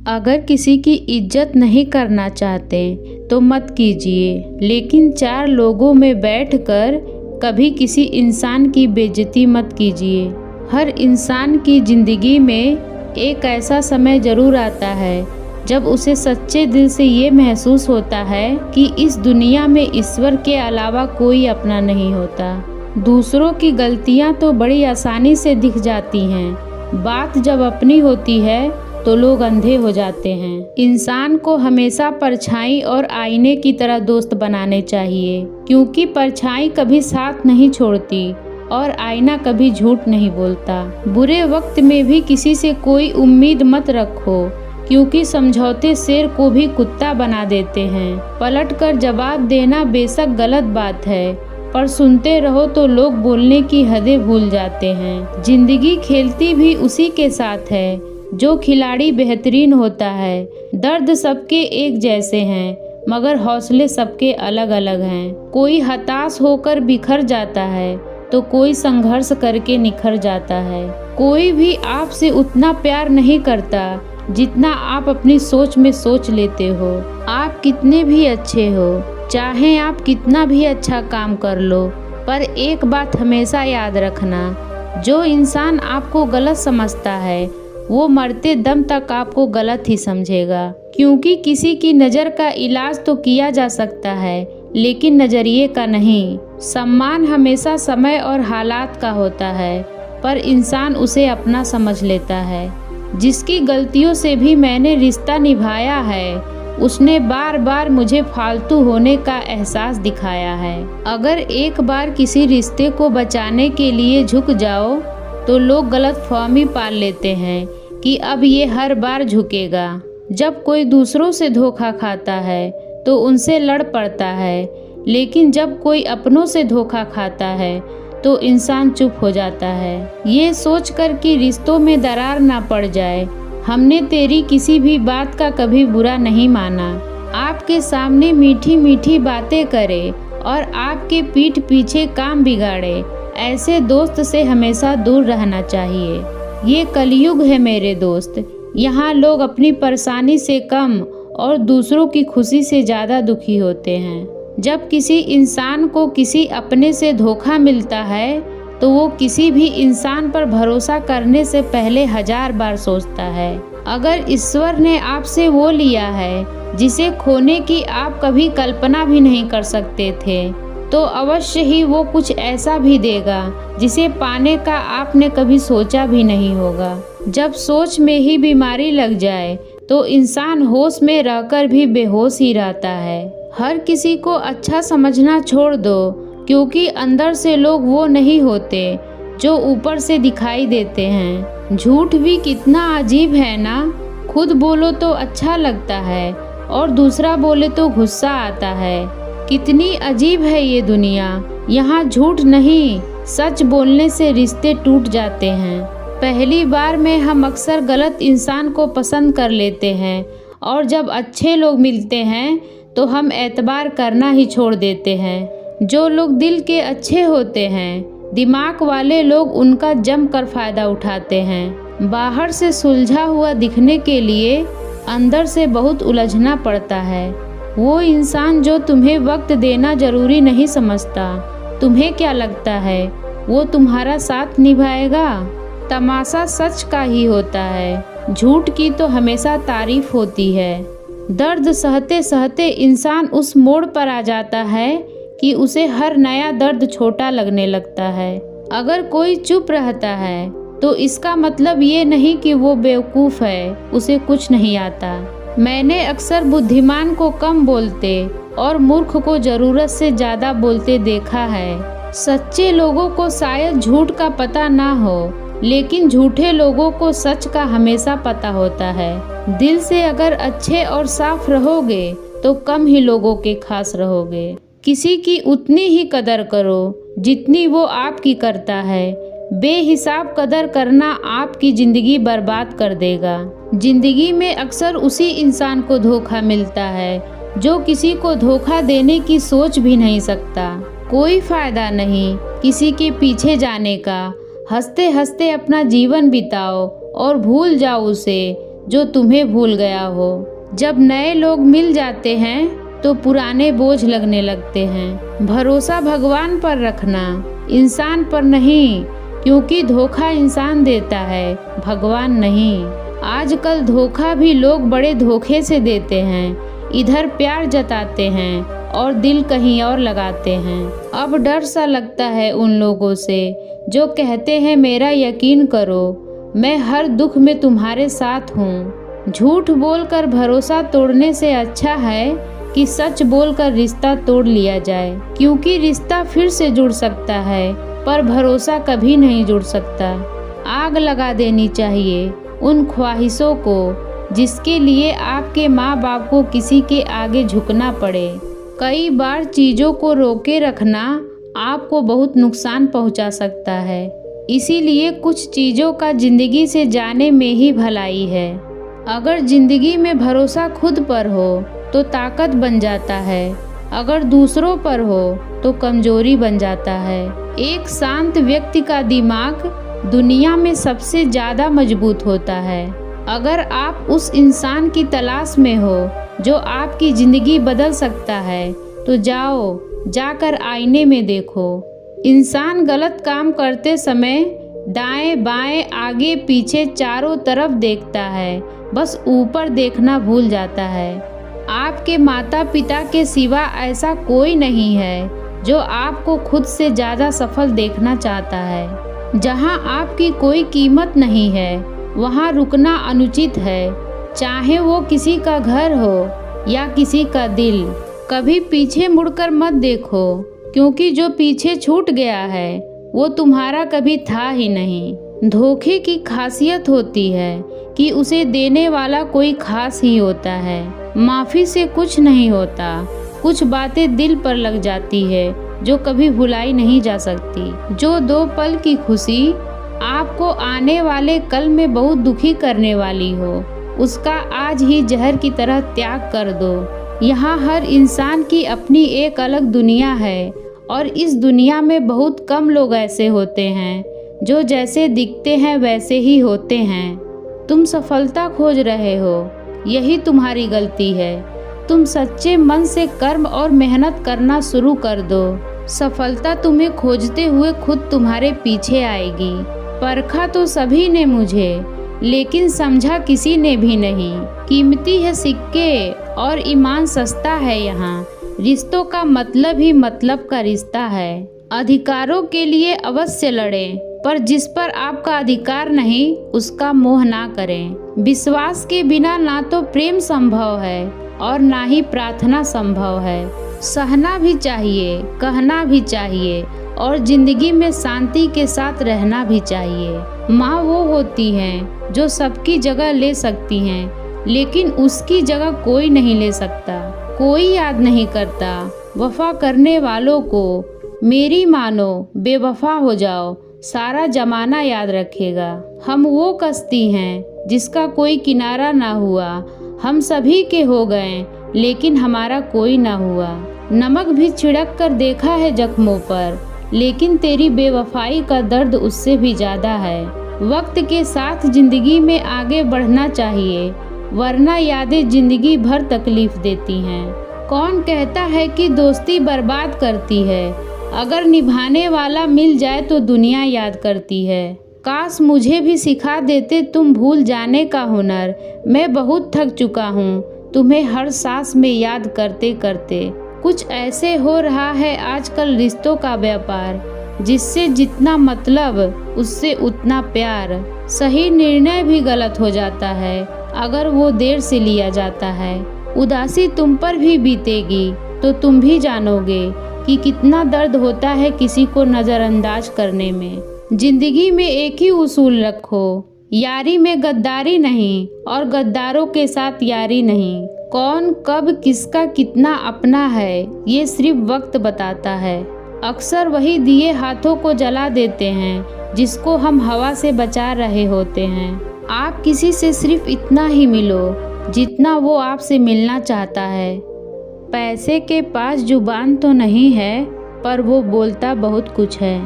अगर किसी की इज्जत नहीं करना चाहते तो मत कीजिए, लेकिन चार लोगों में बैठकर कभी किसी इंसान की बेइज्जती मत कीजिए। हर इंसान की ज़िंदगी में एक ऐसा समय ज़रूर आता है जब उसे सच्चे दिल से ये महसूस होता है कि इस दुनिया में ईश्वर के अलावा कोई अपना नहीं होता। दूसरों की गलतियाँ तो बड़ी आसानी से दिख जाती हैं, बात जब अपनी होती है तो लोग अंधे हो जाते हैं। इंसान को हमेशा परछाई और आईने की तरह दोस्त बनाने चाहिए, क्योंकि परछाई कभी साथ नहीं छोड़ती और आईना कभी झूठ नहीं बोलता। बुरे वक्त में भी किसी से कोई उम्मीद मत रखो, क्योंकि समझौते शेर को भी कुत्ता बना देते हैं। पलटकर जवाब देना बेशक गलत बात है, पर सुनते रहो तो लोग बोलने की हदें भूल जाते हैं। जिंदगी खेलती भी उसी के साथ है जो खिलाड़ी बेहतरीन होता है। दर्द सबके एक जैसे हैं, मगर हौसले सबके अलग अलग हैं। कोई हताश होकर बिखर जाता है तो कोई संघर्ष करके निखर जाता है। कोई भी आपसे उतना प्यार नहीं करता जितना आप अपनी सोच में सोच लेते हो। आप कितने भी अच्छे हो, चाहे आप कितना भी अच्छा काम कर लो, पर एक बात हमेशा याद रखना, जो इंसान आपको गलत समझता है वो मरते दम तक आपको गलत ही समझेगा। क्योंकि किसी की नज़र का इलाज तो किया जा सकता है, लेकिन नज़रिए का नहीं। सम्मान हमेशा समय और हालात का होता है, पर इंसान उसे अपना समझ लेता है। जिसकी गलतियों से भी मैंने रिश्ता निभाया है, उसने बार बार मुझे फालतू होने का एहसास दिखाया है। अगर एक बार किसी रिश्ते को बचाने के लिए झुक जाओ तो लोग गलतफहमी पाल लेते हैं कि अब ये हर बार झुकेगा। जब कोई दूसरों से धोखा खाता है तो उनसे लड़ पड़ता है, लेकिन जब कोई अपनों से धोखा खाता है तो इंसान चुप हो जाता है, ये सोचकर कि रिश्तों में दरार ना पड़ जाए। हमने तेरी किसी भी बात का कभी बुरा नहीं माना। आपके सामने मीठी मीठी बातें करे और आपके पीठ पीछे काम बिगाड़े, ऐसे दोस्त से हमेशा दूर रहना चाहिए। ये कलयुग है मेरे दोस्त, यहाँ लोग अपनी परेशानी से कम और दूसरों की खुशी से ज़्यादा दुखी होते हैं। जब किसी इंसान को किसी अपने से धोखा मिलता है तो वो किसी भी इंसान पर भरोसा करने से पहले 1000 बार सोचता है। अगर ईश्वर ने आपसे वो लिया है जिसे खोने की आप कभी कल्पना भी नहीं कर सकते थे, तो अवश्य ही वो कुछ ऐसा भी देगा जिसे पाने का आपने कभी सोचा भी नहीं होगा। जब सोच में ही बीमारी लग जाए तो इंसान होश में रहकर भी बेहोश ही रहता है। हर किसी को अच्छा समझना छोड़ दो, क्योंकि अंदर से लोग वो नहीं होते जो ऊपर से दिखाई देते हैं। झूठ भी कितना अजीब है ना, खुद बोलो तो अच्छा लगता है और दूसरा बोले तो गुस्सा आता है। कितनी अजीब है ये दुनिया, यहाँ झूठ नहीं सच बोलने से रिश्ते टूट जाते हैं। पहली बार में हम अक्सर गलत इंसान को पसंद कर लेते हैं, और जब अच्छे लोग मिलते हैं तो हम एतबार करना ही छोड़ देते हैं। जो लोग दिल के अच्छे होते हैं, दिमाग वाले लोग उनका जमकर फ़ायदा उठाते हैं। बाहर से सुलझा हुआ दिखने के लिए अंदर से बहुत उलझना पड़ता है। वो इंसान जो तुम्हें वक्त देना ज़रूरी नहीं समझता, तुम्हें क्या लगता है वो तुम्हारा साथ निभाएगा? तमाशा सच का ही होता है, झूठ की तो हमेशा तारीफ होती है। दर्द सहते सहते इंसान उस मोड़ पर आ जाता है कि उसे हर नया दर्द छोटा लगने लगता है। अगर कोई चुप रहता है तो इसका मतलब ये नहीं कि वो बेवकूफ़ है, उसे कुछ नहीं आता। मैंने अक्सर बुद्धिमान को कम बोलते और मूर्ख को ज़रूरत से ज़्यादा बोलते देखा है। सच्चे लोगों को शायद झूठ का पता ना हो, लेकिन झूठे लोगों को सच का हमेशा पता होता है। दिल से अगर अच्छे और साफ रहोगे तो कम ही लोगों के खास रहोगे। किसी की उतनी ही कदर करो जितनी वो आपकी करता है। बेहिसाब कदर करना आपकी ज़िंदगी बर्बाद कर देगा। ज़िंदगी में अक्सर उसी इंसान को धोखा मिलता है जो किसी को धोखा देने की सोच भी नहीं सकता। कोई फ़ायदा नहीं किसी के पीछे जाने का। हंसते हंसते अपना जीवन बिताओ और भूल जाओ उसे जो तुम्हें भूल गया हो। जब नए लोग मिल जाते हैं तो पुराने बोझ लगने लगते हैं। भरोसा भगवान पर रखना, इंसान पर नहीं, क्योंकि धोखा इंसान देता है, भगवान नहीं। आजकल धोखा भी लोग बड़े धोखे से देते हैं। इधर प्यार जताते हैं और दिल कहीं और लगाते हैं। अब डर सा लगता है उन लोगों से जो कहते हैं मेरा यकीन करो, मैं हर दुख में तुम्हारे साथ हूँ। झूठ बोलकर भरोसा तोड़ने से अच्छा है कि सच बोलकर रिश्ता तोड़ लिया जाए, क्योंकि रिश्ता फिर से जुड़ सकता है पर भरोसा कभी नहीं जुड़ सकता। आग लगा देनी चाहिए उन ख्वाहिशों को जिसके लिए आपके माँ बाप को किसी के आगे झुकना पड़े। कई बार चीज़ों को रोके रखना आपको बहुत नुकसान पहुंचा सकता है, इसीलिए कुछ चीज़ों का ज़िंदगी से जाने में ही भलाई है। अगर ज़िंदगी में भरोसा खुद पर हो तो ताकत बन जाता है, अगर दूसरों पर हो तो कमजोरी बन जाता है। एक शांत व्यक्ति का दिमाग दुनिया में सबसे ज़्यादा मजबूत होता है। अगर आप उस इंसान की तलाश में हो जो आपकी ज़िंदगी बदल सकता है तो जाकर आईने में देखो। इंसान गलत काम करते समय दाएं बाएं आगे पीछे चारों तरफ देखता है, बस ऊपर देखना भूल जाता है। आपके माता पिता के सिवा ऐसा कोई नहीं है जो आपको खुद से ज़्यादा सफल देखना चाहता है। जहां आपकी कोई कीमत नहीं है वहां रुकना अनुचित है, चाहे वो किसी का घर हो या किसी का दिल। कभी पीछे मुड़कर मत देखो, क्योंकि जो पीछे छूट गया है वो तुम्हारा कभी था ही नहीं। धोखे की खासियत होती है कि उसे देने वाला कोई खास ही होता है। माफ़ी से कुछ नहीं होता, कुछ बातें दिल पर लग जाती है जो कभी भुलाई नहीं जा सकती। जो 2 पल की खुशी आपको आने वाले कल में बहुत दुखी करने वाली हो, उसका आज ही जहर की तरह त्याग कर दो। यहाँ हर इंसान की अपनी एक अलग दुनिया है और इस दुनिया में बहुत कम लोग ऐसे होते हैं जो जैसे दिखते हैं वैसे ही होते हैं। तुम सफलता खोज रहे हो, यही तुम्हारी गलती है। तुम सच्चे मन से कर्म और मेहनत करना शुरू कर दो, सफलता तुम्हें खोजते हुए खुद तुम्हारे पीछे आएगी। परखा तो सभी ने मुझे, लेकिन समझा किसी ने भी नहीं। कीमती है सिक्के और ईमान सस्ता है यहाँ। रिश्तों का मतलब ही मतलब का रिश्ता है। अधिकारों के लिए अवश्य लड़ें, पर जिस पर आपका अधिकार नहीं उसका मोह ना करें। विश्वास के बिना ना तो प्रेम संभव है और ना ही प्रार्थना संभव है। सहना भी चाहिए, कहना भी चाहिए और जिंदगी में शांति के साथ रहना भी चाहिए। माँ वो होती हैं जो सबकी जगह ले सकती हैं, लेकिन उसकी जगह कोई नहीं ले सकता। कोई याद नहीं करता वफा करने वालों को। मेरी मानो बेवफा हो जाओ, सारा जमाना याद रखेगा। हम वो कश्ती हैं जिसका कोई किनारा ना हुआ। हम सभी के हो गए लेकिन हमारा कोई ना हुआ। नमक भी छिड़क कर देखा है जख्मों पर, लेकिन तेरी बेवफाई का दर्द उससे भी ज़्यादा है। वक्त के साथ जिंदगी में आगे बढ़ना चाहिए, वरना यादें जिंदगी भर तकलीफ देती हैं। कौन कहता है कि दोस्ती बर्बाद करती है? अगर निभाने वाला मिल जाए तो दुनिया याद करती है। काश मुझे भी सिखा देते तुम भूल जाने का हुनर। मैं बहुत थक चुका हूँ तुम्हें हर सांस में याद करते करते। कुछ ऐसे हो रहा है आजकल रिश्तों का व्यापार, जिससे जितना मतलब उससे उतना प्यार। सही निर्णय भी गलत हो जाता है अगर वो देर से लिया जाता है। उदासी तुम पर भी बीतेगी तो तुम भी जानोगे कि कितना दर्द होता है किसी को नज़रअंदाज करने में। जिंदगी में एक ही उसूल रखो, यारी में गद्दारी नहीं और गद्दारों के साथ यारी नहीं। कौन कब किसका कितना अपना है ये सिर्फ वक्त बताता है। अक्सर वही दिए हाथों को जला देते हैं जिसको हम हवा से बचा रहे होते हैं। आप किसी से सिर्फ इतना ही मिलो जितना वो आपसे मिलना चाहता है। पैसे के पास जुबान तो नहीं है पर वो बोलता बहुत कुछ है।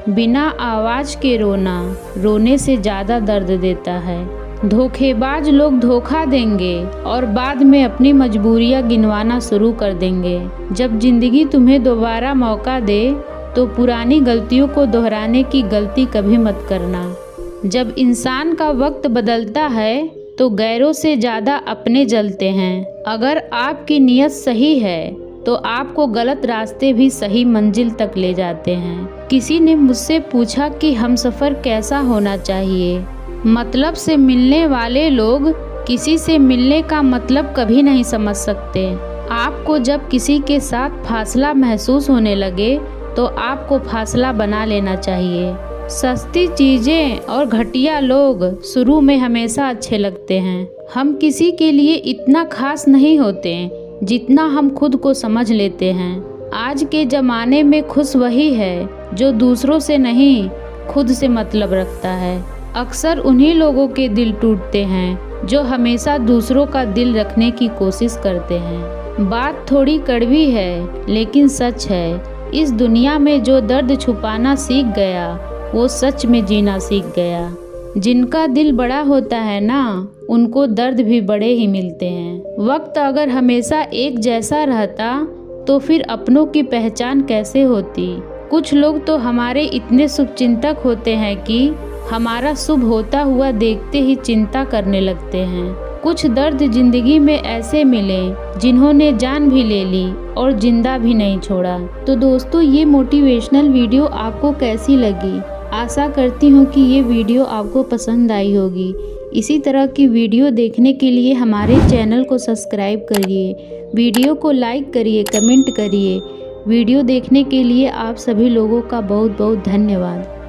बिना आवाज़ के रोना रोने से ज़्यादा दर्द देता है। धोखेबाज लोग धोखा देंगे और बाद में अपनी मजबूरियां गिनवाना शुरू कर देंगे। जब जिंदगी तुम्हें दोबारा मौका दे तो पुरानी गलतियों को दोहराने की गलती कभी मत करना। जब इंसान का वक्त बदलता है तो गैरों से ज़्यादा अपने जलते हैं। अगर आपकी नीयत सही है तो आपको गलत रास्ते भी सही मंजिल तक ले जाते हैं। किसी ने मुझसे पूछा कि हमसफ़र कैसा होना चाहिए। मतलब से मिलने वाले लोग किसी से मिलने का मतलब कभी नहीं समझ सकते। आपको जब किसी के साथ फासला महसूस होने लगे तो आपको फासला बना लेना चाहिए। सस्ती चीज़ें और घटिया लोग शुरू में हमेशा अच्छे लगते हैं। हम किसी के लिए इतना खास नहीं होते जितना हम खुद को समझ लेते हैं। आज के ज़माने में खुश वही है जो दूसरों से नहीं खुद से मतलब रखता है। अक्सर उन्हीं लोगों के दिल टूटते हैं जो हमेशा दूसरों का दिल रखने की कोशिश करते हैं। बात थोड़ी कड़वी है लेकिन सच है। इस दुनिया में जो दर्द छुपाना सीख गया वो सच में जीना सीख गया। जिनका दिल बड़ा होता है ना उनको दर्द भी बड़े ही मिलते हैं। वक्त अगर हमेशा एक जैसा रहता तो फिर अपनों की पहचान कैसे होती। कुछ लोग तो हमारे इतने शुभचिंतक होते हैं कि हमारा शुभ होता हुआ देखते ही चिंता करने लगते हैं। कुछ दर्द जिंदगी में ऐसे मिले जिन्होंने जान भी ले ली और जिंदा भी नहीं छोड़ा। तो दोस्तों ये मोटिवेशनल वीडियो आपको कैसी लगी? आशा करती हूँ कि ये वीडियो आपको पसंद आई होगी। इसी तरह की वीडियो देखने के लिए हमारे चैनल को सब्सक्राइब करिए, वीडियो को लाइक करिए, कमेंट करिए। वीडियो देखने के लिए आप सभी लोगों का बहुत बहुत धन्यवाद।